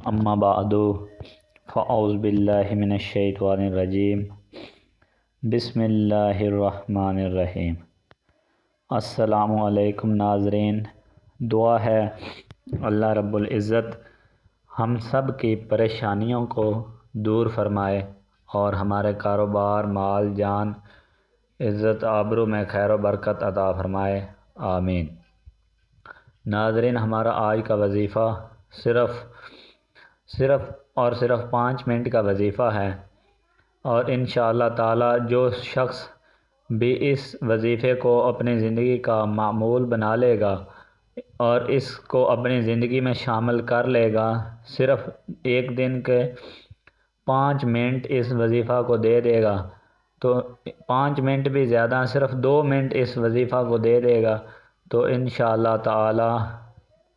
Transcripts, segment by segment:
اما بعد فاعوذ باللہ من الشیطان الرجیم بسم اللہ الرحمن الرحیم۔ السلام علیکم ناظرین، دعا ہے اللہ رب العزت ہم سب کی پریشانیوں کو دور فرمائے اور ہمارے کاروبار، مال، جان، عزت آبرو میں خیر و برکت عطا فرمائے، آمین۔ ناظرین، ہمارا آج کا وظیفہ صرف اور صرف 5 منٹ کا وظیفہ ہے، اور انشاءاللہ تعالی جو شخص بھی اس وظیفے کو اپنی زندگی کا معمول بنا لے گا اور اس کو اپنی زندگی میں شامل کر لے گا، صرف ایک دن کے 5 منٹ اس وظیفہ کو دے دے گا، تو 5 منٹ بھی زیادہ، صرف 2 منٹ اس وظیفہ کو دے دے گا تو انشاءاللہ تعالی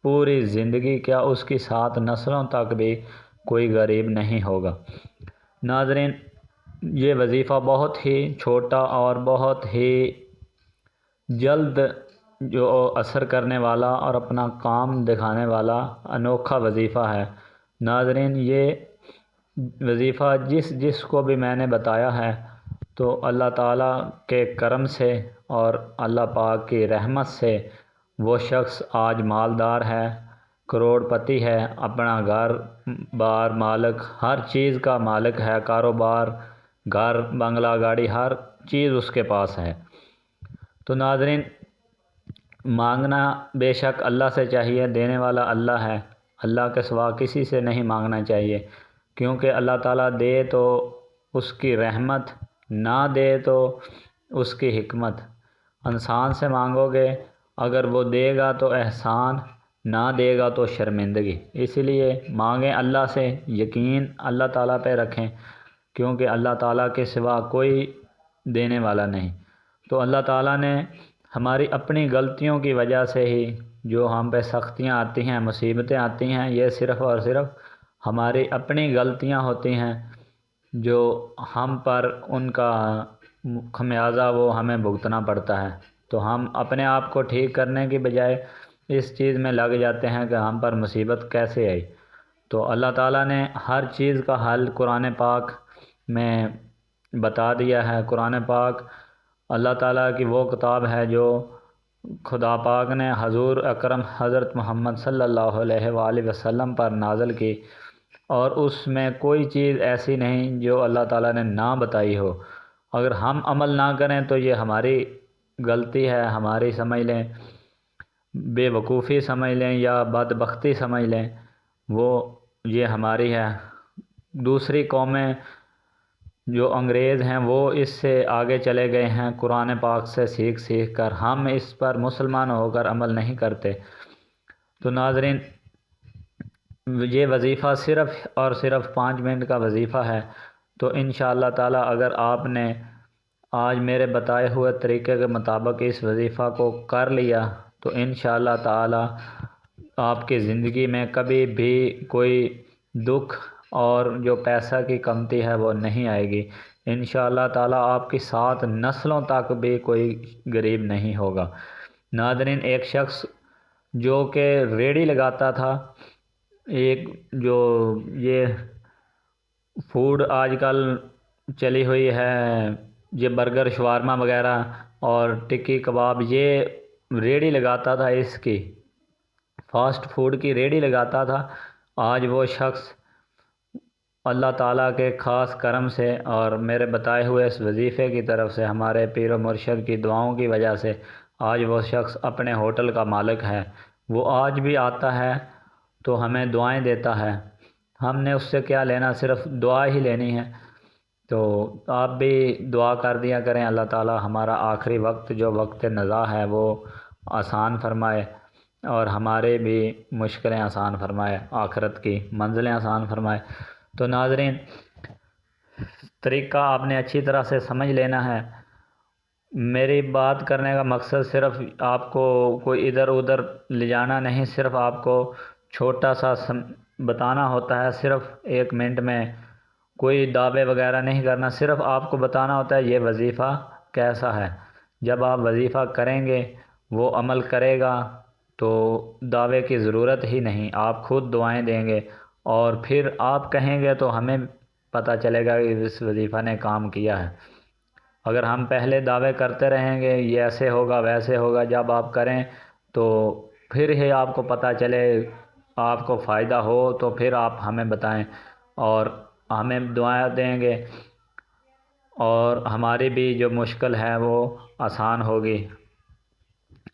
پوری زندگی کیا اس کی 7 نسلوں تک بھی کوئی غریب نہیں ہوگا۔ ناظرین، یہ وظیفہ بہت ہی چھوٹا اور بہت ہی جلد جو اثر کرنے والا اور اپنا کام دکھانے والا انوکھا وظیفہ ہے۔ ناظرین، یہ وظیفہ جس کو بھی میں نے بتایا ہے تو اللہ تعالیٰ کے کرم سے اور اللہ پاک کی رحمت سے وہ شخص آج مالدار ہے، کروڑ پتی ہے، اپنا گھر بار مالک، ہر چیز کا مالک ہے، کاروبار، گھر، بنگلہ، گاڑی، ہر چیز اس کے پاس ہے۔ تو ناظرین، مانگنا بے شک اللہ سے چاہیے، دینے والا اللہ ہے، اللہ کے سوا کسی سے نہیں مانگنا چاہیے، کیونکہ اللہ تعالیٰ دے تو اس کی رحمت، نہ دے تو اس کی حکمت۔ انسان سے مانگو گے، اگر وہ دے گا تو احسان، نہ دے گا تو شرمندگی۔ اس لیے مانگیں اللہ سے، یقین اللہ تعالیٰ پہ رکھیں، کیونکہ اللہ تعالیٰ کے سوا کوئی دینے والا نہیں۔ تو اللہ تعالیٰ نے ہماری اپنی غلطیوں کی وجہ سے ہی جو ہم پہ سختیاں آتی ہیں، مصیبتیں آتی ہیں، یہ صرف اور صرف ہماری اپنی غلطیاں ہوتی ہیں، جو ہم پر ان کا خمیازہ وہ ہمیں بھگتنا پڑتا ہے۔ تو ہم اپنے آپ کو ٹھیک کرنے کی بجائے اس چیز میں لگ جاتے ہیں کہ ہم پر مصیبت کیسے آئی۔ تو اللہ تعالیٰ نے ہر چیز کا حل قرآن پاک میں بتا دیا ہے۔ قرآن پاک اللہ تعالیٰ کی وہ کتاب ہے جو خدا پاک نے حضور اکرم حضرت محمد صلی اللہ علیہ وآلہ وسلم پر نازل کی، اور اس میں کوئی چیز ایسی نہیں جو اللہ تعالیٰ نے نہ بتائی ہو۔ اگر ہم عمل نہ کریں تو یہ ہماری غلطی ہے، ہماری سمجھ لیں بے وقوفی سمجھ لیں یا بدبختی سمجھ لیں، یہ ہماری ہے۔ دوسری قومیں جو انگریز ہیں وہ اس سے آگے چلے گئے ہیں، قرآن پاک سے سیکھ کر، ہم اس پر مسلمان ہو کر عمل نہیں کرتے۔ تو ناظرین، یہ وظیفہ صرف اور صرف 5 منٹ کا وظیفہ ہے، تو انشاءاللہ تعالی اگر آپ نے آج میرے بتائے ہوئے طریقے کے مطابق اس وظیفہ کو کر لیا تو انشاءاللہ تعالی آپ کی زندگی میں کبھی بھی کوئی دکھ اور جو پیسہ کی کمتی ہے وہ نہیں آئے گی۔ انشاءاللہ تعالی آپ کی 7 نسلوں تک بھی کوئی غریب نہیں ہوگا۔ ناظرین، ایک شخص جو کہ ریڑھی لگاتا تھا، ایک جو یہ فوڈ آج کل چلی ہوئی ہے، یہ برگر، شوارما وغیرہ اور ٹکی کباب، یہ ریڑھی لگاتا تھا، اس کی فاسٹ فوڈ کی ریڑھی لگاتا تھا۔ آج وہ شخص اللہ تعالیٰ کے خاص کرم سے اور میرے بتائے ہوئے اس وظیفے کی طرف سے، ہمارے پیر و مرشد کی دعاؤں کی وجہ سے آج وہ شخص اپنے ہوٹل کا مالک ہے۔ وہ آج بھی آتا ہے تو ہمیں دعائیں دیتا ہے، ہم نے اس سے کیا لینا، صرف دعا ہی لینی ہے۔ تو آپ بھی دعا کر دیا کریں، اللہ تعالیٰ ہمارا آخری وقت جو وقت نزا ہے وہ آسان فرمائے اور ہمارے بھی مشکلیں آسان فرمائے، آخرت کی منزلیں آسان فرمائے۔ تو ناظرین، طریقہ آپ نے اچھی طرح سے سمجھ لینا ہے۔ میری بات کرنے کا مقصد صرف آپ کو کوئی ادھر ادھر لے جانا نہیں، صرف آپ کو چھوٹا سا بتانا ہوتا ہے، صرف 1 منٹ میں کوئی دعوے وغیرہ نہیں کرنا، صرف آپ کو بتانا ہوتا ہے یہ وظیفہ کیسا ہے۔ جب آپ وظیفہ کریں گے، وہ عمل کرے گا تو دعوے کی ضرورت ہی نہیں، آپ خود دعائیں دیں گے اور پھر آپ کہیں گے تو ہمیں پتہ چلے گا کہ اس وظیفہ نے کام کیا ہے۔ اگر ہم پہلے دعوے کرتے رہیں گے یہ ایسے ہوگا ویسے ہوگا، جب آپ کریں تو پھر ہی آپ کو پتہ چلے، آپ کو فائدہ ہو تو پھر آپ ہمیں بتائیں اور ہمیں دعائیں دیں گے، اور ہماری بھی جو مشکل ہے وہ آسان ہوگی۔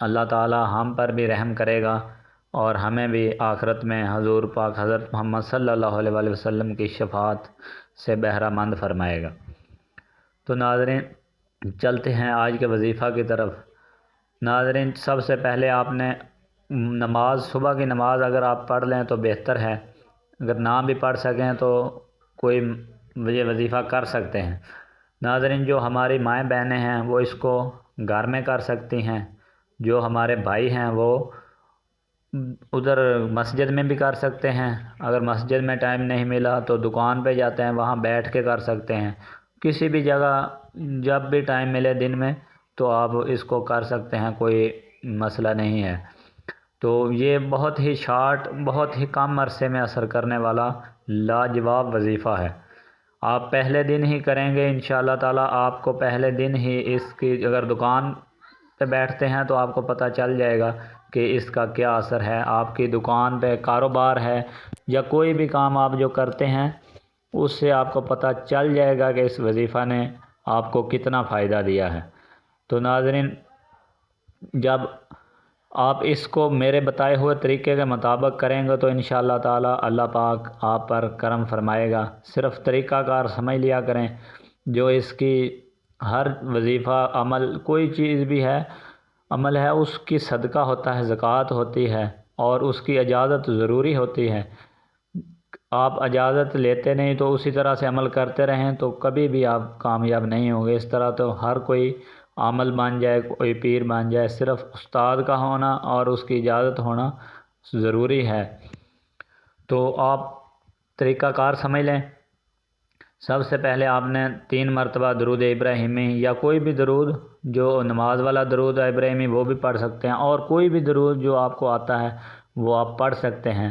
اللہ تعالی ہم پر بھی رحم کرے گا اور ہمیں بھی آخرت میں حضور پاک حضرت محمد صلی اللہ علیہ وآلہ وسلم کی شفاعت سے بہرہ مند فرمائے گا۔ تو ناظرین چلتے ہیں آج کے وظیفہ کی طرف۔ ناظرین سب سے پہلے آپ نے نماز، صبح کی نماز اگر آپ پڑھ لیں تو بہتر ہے، اگر نہ بھی پڑھ سکیں تو کوئی یہ وظیفہ کر سکتے ہیں۔ ناظرین جو ہماری مائیں بہنیں ہیں وہ اس کو گھر میں کر سکتی ہیں، جو ہمارے بھائی ہیں وہ ادھر مسجد میں بھی کر سکتے ہیں، اگر مسجد میں ٹائم نہیں ملا تو دکان پہ جاتے ہیں وہاں بیٹھ کے کر سکتے ہیں، کسی بھی جگہ جب بھی ٹائم ملے دن میں تو آپ اس کو کر سکتے ہیں، کوئی مسئلہ نہیں ہے۔ تو یہ بہت ہی شارٹ، بہت ہی کم عرصے میں اثر کرنے والا لاجواب وظیفہ ہے۔ آپ پہلے دن ہی کریں گے انشاءاللہ تعالی، آپ کو پہلے دن ہی اس کی، اگر دکان پہ بیٹھتے ہیں تو آپ کو پتہ چل جائے گا کہ اس کا کیا اثر ہے۔ آپ کی دکان پہ کاروبار ہے یا کوئی بھی کام آپ جو کرتے ہیں اس سے آپ کو پتہ چل جائے گا کہ اس وظیفہ نے آپ کو کتنا فائدہ دیا ہے۔ تو ناظرین جب آپ اس کو میرے بتائے ہوئے طریقے کے مطابق کریں گے تو انشاءاللہ تعالی اللہ پاک آپ پر کرم فرمائے گا۔ صرف طریقہ کار سمجھ لیا کریں، جو اس کی ہر وظیفہ عمل کوئی چیز بھی ہے عمل ہے اس کی صدقہ ہوتا ہے، زکوٰۃ ہوتی ہے اور اس کی اجازت ضروری ہوتی ہے۔ آپ اجازت لیتے نہیں تو اسی طرح سے عمل کرتے رہیں تو کبھی بھی آپ کامیاب نہیں ہوں گے۔ اس طرح تو ہر کوئی عامل بن جائے، کوئی پیر بن جائے، صرف استاد کا ہونا اور اس کی اجازت ہونا ضروری ہے۔ تو آپ طریقہ کار سمجھ لیں۔ سب سے پہلے آپ نے 3 مرتبہ درود ابراہیمی یا کوئی بھی درود، جو نماز والا درود ابراہیمی وہ بھی پڑھ سکتے ہیں، اور کوئی بھی درود جو آپ کو آتا ہے وہ آپ پڑھ سکتے ہیں۔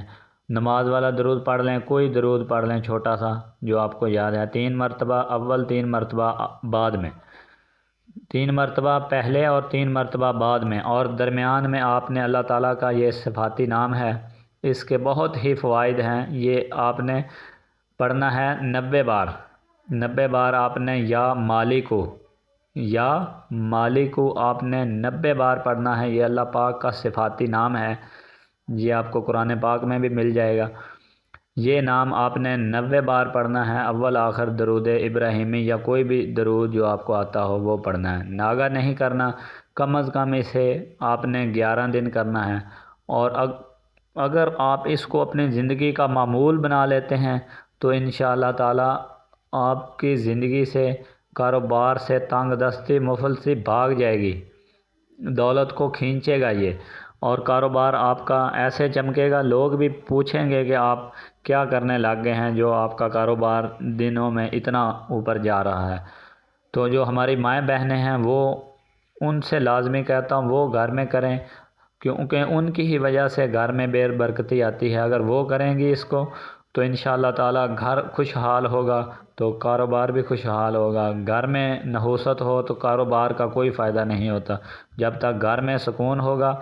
نماز والا درود پڑھ لیں، کوئی درود پڑھ لیں چھوٹا سا جو آپ کو یاد ہے، 3 مرتبہ اول، 3 مرتبہ بعد میں، 3 مرتبہ پہلے اور 3 مرتبہ بعد میں، اور درمیان میں آپ نے اللہ تعالیٰ کا یہ صفاتی نام ہے، اس کے بہت ہی فوائد ہیں۔ یہ آپ نے پڑھنا ہے 90 بار، 90 بار آپ نے یا مالکو آپ نے 90 بار پڑھنا ہے۔ یہ اللہ پاک کا صفاتی نام ہے، یہ آپ کو قرآن پاک میں بھی مل جائے گا۔ یہ نام آپ نے 90 بار پڑھنا ہے، اول آخر درود ابراہیمی یا کوئی بھی درود جو آپ کو آتا ہو وہ پڑھنا ہے۔ ناغہ نہیں کرنا، کم از کم اسے آپ نے 11 دن کرنا ہے۔ اور اگر آپ اس کو اپنی زندگی کا معمول بنا لیتے ہیں تو انشاءاللہ تعالی آپ کی زندگی سے، کاروبار سے تنگ دستی مفلسی بھاگ جائے گی، دولت کو کھینچے گا یہ، اور کاروبار آپ کا ایسے چمکے گا، لوگ بھی پوچھیں گے کہ آپ کیا کرنے لگ گئے ہیں جو آپ کا کاروبار دنوں میں اتنا اوپر جا رہا ہے۔ تو جو ہماری مائیں بہنیں ہیں وہ، ان سے لازمی کہتا ہوں وہ گھر میں کریں، کیونکہ ان کی ہی وجہ سے گھر میں بے برکتی آتی ہے۔ اگر وہ کریں گی اس کو تو انشاءاللہ تعالی گھر خوشحال ہوگا تو کاروبار بھی خوشحال ہوگا۔ گھر میں نحوست ہو تو کاروبار کا کوئی فائدہ نہیں ہوتا۔ جب تک گھر میں سکون ہوگا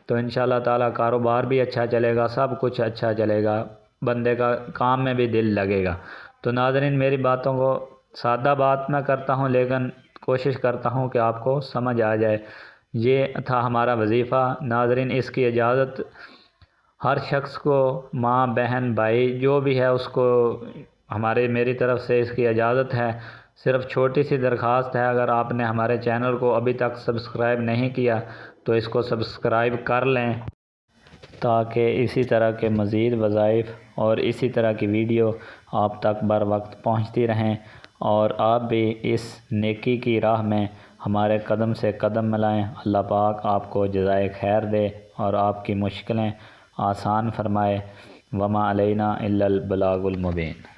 تو انشاءاللہ تعالی کاروبار بھی اچھا چلے گا، سب کچھ اچھا چلے گا، بندے کا کام میں بھی دل لگے گا۔ تو ناظرین میری باتوں کو سادہ بات میں کرتا ہوں لیکن کوشش کرتا ہوں کہ آپ کو سمجھ آ جائے۔ یہ تھا ہمارا وظیفہ۔ ناظرین اس کی اجازت ہر شخص کو، ماں بہن بھائی جو بھی ہے اس کو میری طرف سے اس کی اجازت ہے۔ صرف چھوٹی سی درخواست ہے، اگر آپ نے ہمارے چینل کو ابھی تک سبسکرائب نہیں کیا تو اس کو سبسکرائب کر لیں تاکہ اسی طرح کے مزید وظائف اور اسی طرح کی ویڈیو آپ تک بر وقت پہنچتی رہیں، اور آپ بھی اس نیکی کی راہ میں ہمارے قدم سے قدم ملائیں۔ اللہ پاک آپ کو جزائے خیر دے اور آپ کی مشکلیں آسان فرمائے۔ وما علینا الا البلاغ المبین۔